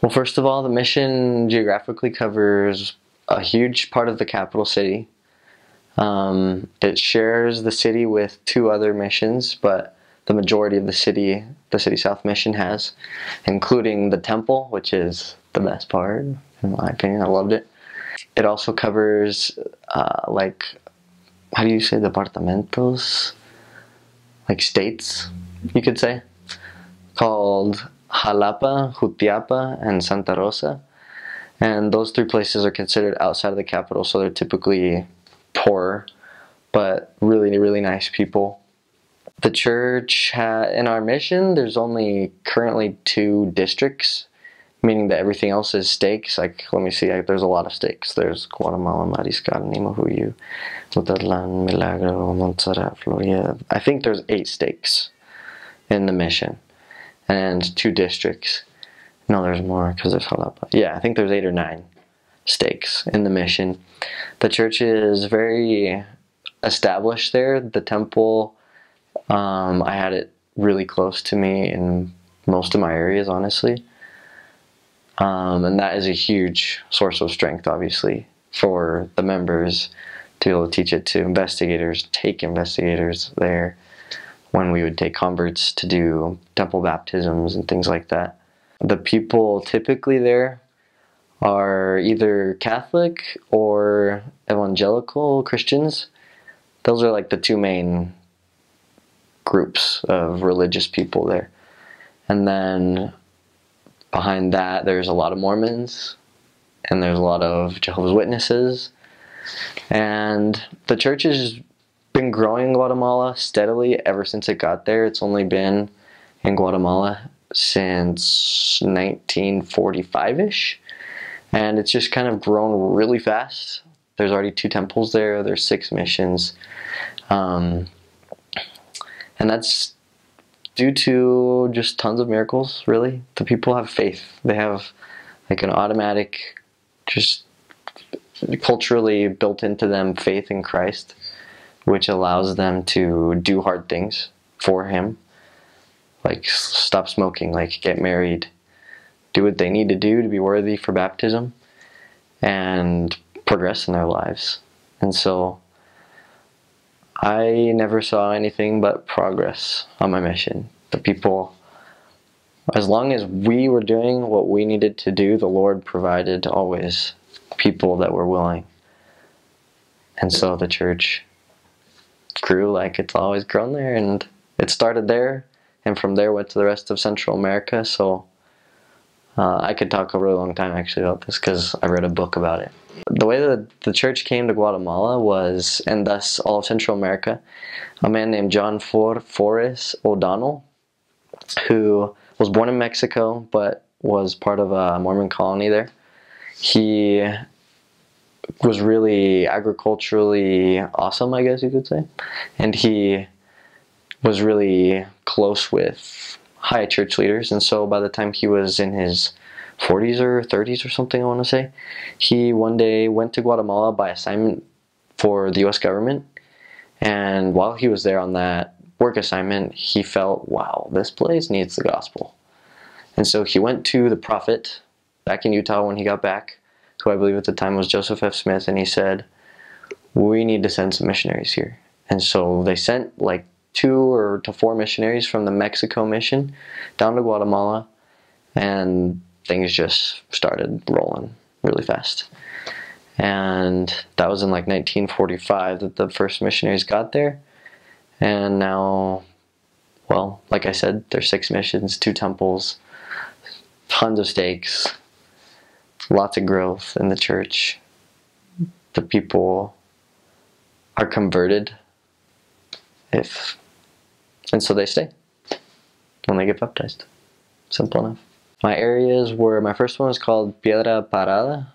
Well, first of all, the mission geographically covers a huge part of the capital city. It shares the city with two other missions, but the majority of the City South mission has, including the temple, which is the best part, in my opinion. I loved it. It also covers, like, how do you say departamentos? Like states, you could say, called Jalapa, Jutiapa, and Santa Rosa. And those three places are considered outside of the capital, so they're typically poor, but really, really nice people. The church, in our mission, there's only currently 2 districts, meaning that everything else is stakes. Like, let me see, there's a lot of stakes. There's Guatemala, Mariscal, Nimahuyu, Utatlan, Milagro, Montserrat, Florida. I think there's 8 stakes in the mission, and 2 districts. No, there's more because there's Jalapa. Yeah, I think there's 8 or 9 stakes in the mission. The church is very established there. The temple, I had it really close to me in most of my areas, honestly. And that is a huge source of strength, obviously, for the members to be able to teach it to investigators, take investigators there when we would take converts to do temple baptisms and things like that. The people typically there are either Catholic or evangelical Christians. Those are like the 2 main groups of religious people there. And then behind that, there's a lot of Mormons, and there's a lot of Jehovah's Witnesses. And the church has been growing in Guatemala steadily ever since it got there. It's only been in Guatemala since 1945-ish. And it's just kind of grown really fast. There's already 2 temples there. There's 6 missions. And that's due to just tons of miracles, really. The people have faith. They have like an automatic, just culturally built into them faith in Christ, which allows them to do hard things for Him. Like stop smoking, like get married, do what they need to do to be worthy for baptism, and progress in their lives. And so I never saw anything but progress on my mission. The people, as long as we were doing what we needed to do, the Lord provided always people that were willing. And so the church grew like it's always grown there, and it started there, and from there went to the rest of Central America. So I could talk a really long time actually about this because I read a book about it. The way that the church came to Guatemala was, and thus all of Central America, a man named John Forrest O'Donnell, who was born in Mexico but was part of a Mormon colony there. He was really agriculturally awesome, I guess you could say, and he was really close with high church leaders. And so by the time he was in his 40s or 30s or something, I want to say, he one day went to Guatemala by assignment for the US government. And while he was there on that work assignment, he felt, wow, this place needs the gospel. And so he went to the prophet back in Utah when he got back, who I believe at the time was Joseph F. Smith, and he said, we need to send some missionaries here. And so they sent like 2 to 4 missionaries from the Mexico mission down to Guatemala, and things just started rolling really fast. And that was in like 1945 that the first missionaries got there. And now, well, like I said, there's 6 missions, 2 temples, tons of stakes, lots of growth in the church. The people are converted, and so they stay when they get baptized. Simple enough. My areas were, my first one was called Piedra Parada,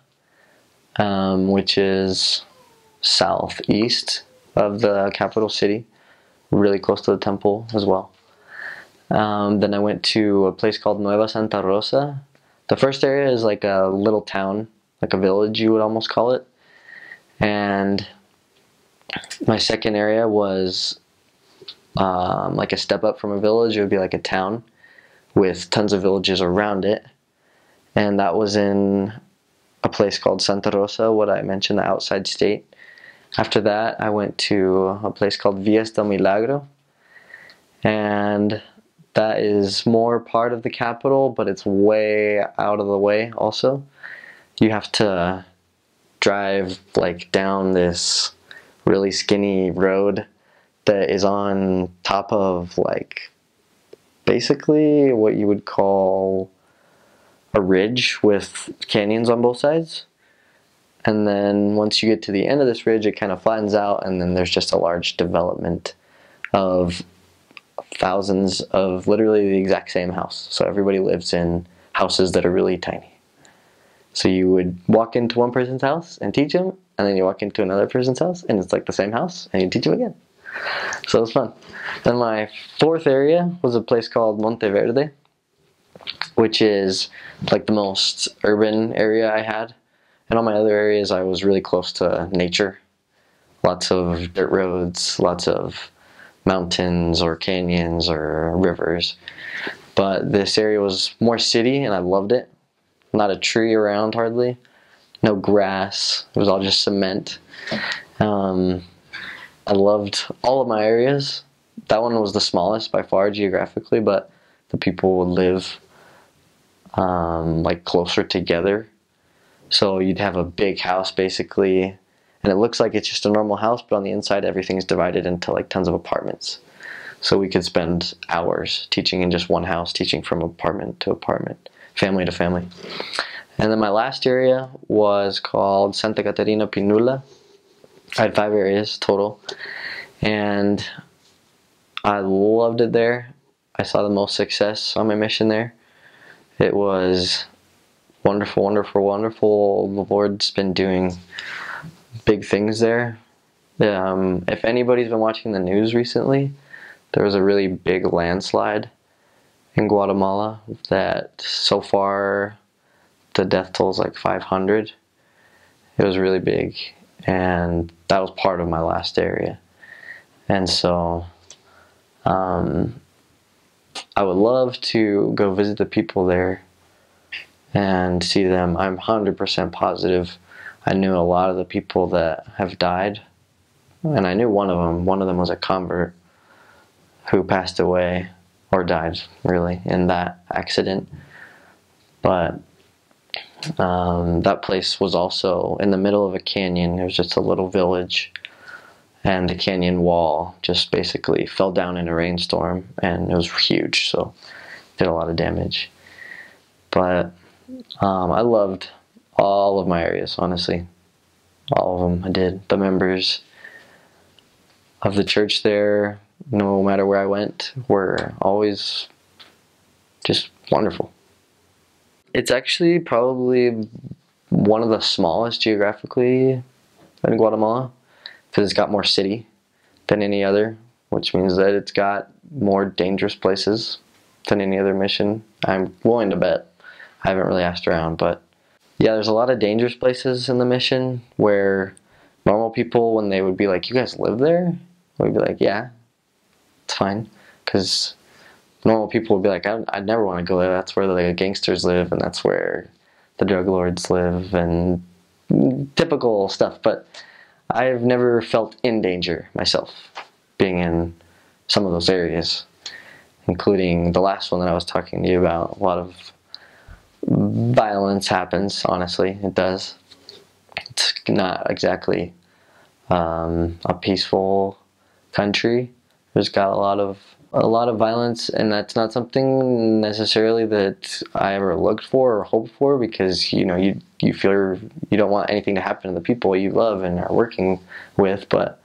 which is southeast of the capital city, really close to the temple as well. Then I went to a place called Nueva Santa Rosa. The first area is like a little town, like a village you would almost call it. And my second area was like a step up from a village. It would be like a town with tons of villages around it. and that was in a place called Santa Rosa, what I mentioned, the outside state. After that, I went to a place called Villas del Milagro, and that is more part of the capital, but it's way out of the way also. You have to drive like down this really skinny road that is on top of like basically what you would call a ridge with canyons on both sides. And then once you get to the end of this ridge, it kind of flattens out, and then there's just a large development of thousands of literally the exact same house. So everybody lives in houses that are really tiny. So you would walk into one person's house and teach them, and then you walk into another person's house and it's like the same house, and you teach them again. So it was fun. Then my fourth area was a place called Monteverde, which is like the most urban area I had. And all my other areas I was really close to nature. Lots of dirt roads, lots of mountains or canyons or rivers. But this area was more city, and I loved it. Not a tree around hardly. No grass. It was all just cement. I loved all of my areas. That one was the smallest by far geographically, but the people would live like closer together. So you'd have a big house basically, and it looks like it's just a normal house, but on the inside everything's divided into like tons of apartments. So we could spend hours teaching in just one house, teaching from apartment to apartment, family to family. And then my last area was called Santa Catarina Pinula. I had 5 areas total, and I loved it there. I saw the most success on my mission there. It was wonderful, wonderful, wonderful. The Lord's been doing big things there. If anybody's been watching the news recently, there was a really big landslide in Guatemala that so far the death toll is like 500. It was really big, and that was part of my last area. And so I would love to go visit the people there and see them. I'm 100% positive I knew a lot of the people that have died, and I knew one of them. One of them was a convert who passed away, or died really, in that accident. But that place was also in the middle of a canyon. It was just a little village, and the canyon wall just basically fell down in a rainstorm, and it was huge, so it did a lot of damage. But I loved all of my areas, honestly. All of them I did. The members of the church there, no matter where I went, were always just wonderful. It's actually probably one of the smallest geographically in Guatemala, because it's got more city than any other, which means that it's got more dangerous places than any other mission. I'm willing to bet. I haven't really asked around, but yeah, there's a lot of dangerous places in the mission where normal people, when they would be like, "You guys live there?" we'd be like, "Yeah, it's fine," because normal people would be like, I'd never want to go there. That's where the gangsters live, and that's where the drug lords live, and typical stuff. But I've never felt in danger myself being in some of those areas, including the last one that I was talking to you about. A lot of violence happens, honestly. It does. It's not exactly a peaceful country. There's got a lot of violence, and that's not something necessarily that I ever looked for or hoped for, because you feel you don't want anything to happen to the people you love and are working with. But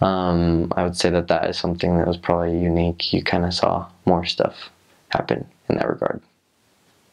I would say that is something that was probably unique. You kind of saw more stuff happen in that regard.